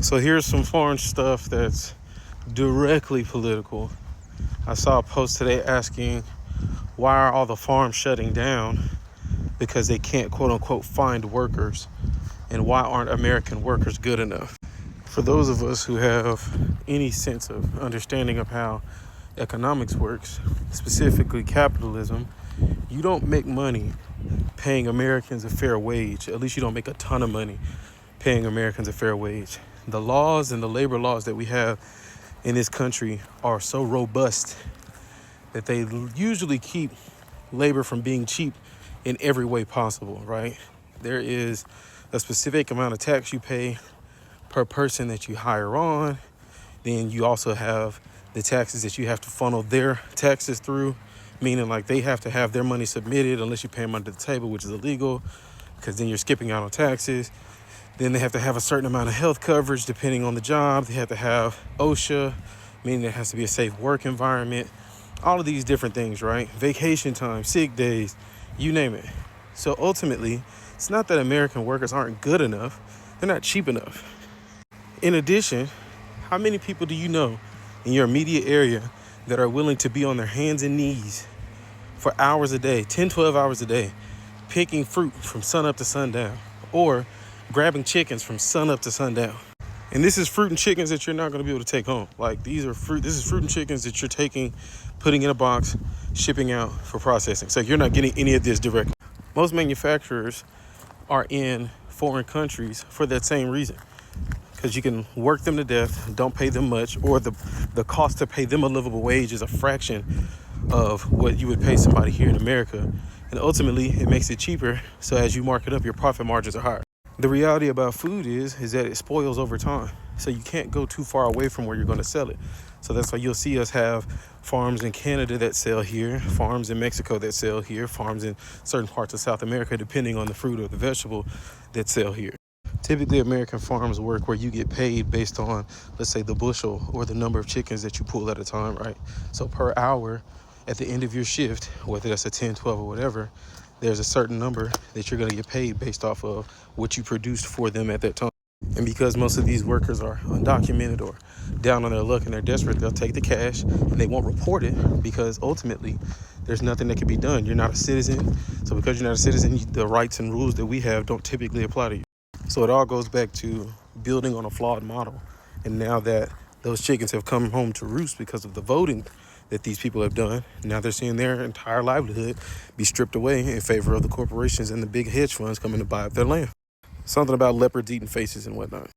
So here's some foreign stuff that's directly political. I saw a post today asking, why are all the farms shutting down? Because they can't, quote unquote, find workers. And why aren't American workers good enough? For those of us who have any sense of understanding of how economics works, specifically capitalism, you don't make money paying Americans a fair wage. At least you don't make a ton of money paying Americans a fair wage. The laws and the labor laws that we have in this country are so robust that they usually keep labor from being cheap in every way possible, right? There is a specific amount of tax you pay per person that you hire on. Then you also have the taxes that you have to funnel their taxes through, meaning like they have to have their money submitted unless you pay them under the table, which is illegal, because then you're skipping out on taxes. Then they have to have a certain amount of health coverage depending on the job. They have to have OSHA, meaning there has to be a safe work environment. All of these different things, right? Vacation time, sick days, you name it. So ultimately, it's not that American workers aren't good enough. They're not cheap enough. In addition, how many people do you know in your immediate area that are willing to be on their hands and knees for hours a day, 10, 12 hours a day, picking fruit from sun up to sundown, or grabbing chickens from sun up to sundown? And this is fruit and chickens that you're not going to be able to take home. Like this is fruit and chickens that you're taking, putting in a box, shipping out for processing. So you're not getting any of this directly. Most manufacturers are in foreign countries for that same reason. Because you can work them to death, don't pay them much, or the cost to pay them a livable wage is a fraction of what you would pay somebody here in America. And ultimately, it makes it cheaper. So as you mark it up, your profit margins are higher. The reality about food is that it spoils over time. So you can't go too far away from where you're going to sell it. So that's why you'll see us have farms in Canada that sell here, farms in Mexico that sell here, farms in certain parts of South America, depending on the fruit or the vegetable, that sell here. Typically, American farms work where you get paid based on, let's say, the bushel or the number of chickens that you pull at a time, right? So per hour, at the end of your shift, whether that's a 10, 12, or whatever, there's a certain number that you're going to get paid based off of what you produced for them at that time. And because most of these workers are undocumented or down on their luck and they're desperate, they'll take the cash and they won't report it because ultimately there's nothing that can be done. You're not a citizen. So because you're not a citizen, the rights and rules that we have don't typically apply to you. So it all goes back to building on a flawed model. And now that those chickens have come home to roost because of the voting that these people have done, now they're seeing their entire livelihood be stripped away in favor of the corporations and the big hedge funds coming to buy up their land. Something about leopards eating faces and whatnot.